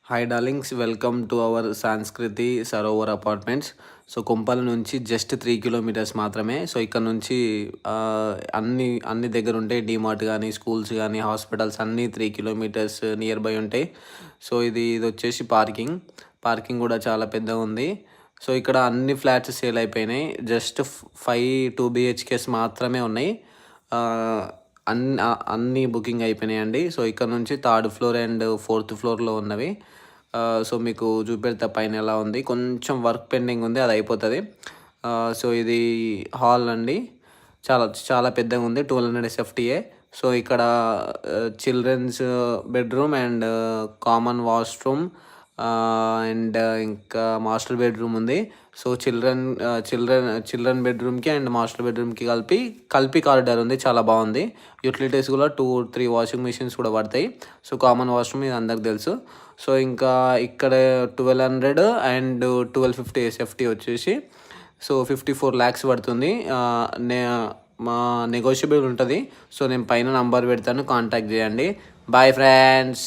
Hi darlings, welcome to our సంస్కృతి Sarovar apartments. So కుంపల నుంచి just 3 kilometres మాత్రమే. సో ఇక్కడ నుంచి అన్ని దగ్గర ఉంటాయి. డిమార్ట్ కానీ, స్కూల్స్ కానీ, హాస్పిటల్స్ అన్నీ 3 కిలోమీటర్స్ నియర్ బై ఉంటాయి. సో ఇది వచ్చేసి పార్కింగ్ కూడా చాలా పెద్దగా ఉంది. సో ఇక్కడ అన్ని ఫ్లాట్స్ సేల్ అయిపోయినాయి. జస్ట్ 2 BHKs మాత్రమే ఉన్నాయి. అన్నీ బుకింగ్ అయిపోయినాయండి. సో ఇక్కడ నుంచి 3rd ఫ్లోర్ అండ్ 4th ఫ్లోర్లో ఉన్నవి. సో మీకు చూపెడతా పైన ఎలా ఉంది. కొంచెం వర్క్ పెండింగ్ ఉంది, అది అయిపోతుంది. సో ఇది హాల్ అండి, చాలా చాలా పెద్దగా ఉంది. 1200 SFTA. సో ఇక్కడ children's bedroom and common washroom and ఇంకా మాస్టర్ బెడ్రూమ్ ఉంది. సో చిల్డ్రన్ బెడ్రూమ్కి అండ్ మాస్టర్ బెడ్రూమ్కి కలిపి కారిడార్ ఉంది, చాలా బాగుంది. యూటిలిటీస్ కూడా 2-3 వాషింగ్ మిషన్స్ కూడా పడతాయి. సో కామన్ వాష్రూమ్ ఇది అందరికి తెలుసు. సో ఇంకా ఇక్కడ 1200 అండ్ 1250 SFT వచ్చేసి సో 54 lakhs పడుతుంది. మా నెగోషియబుల్ ఉంటుంది. సో నేను పైన నంబర్ పెడతాను, కాంటాక్ట్ చేయండి. Bye friends.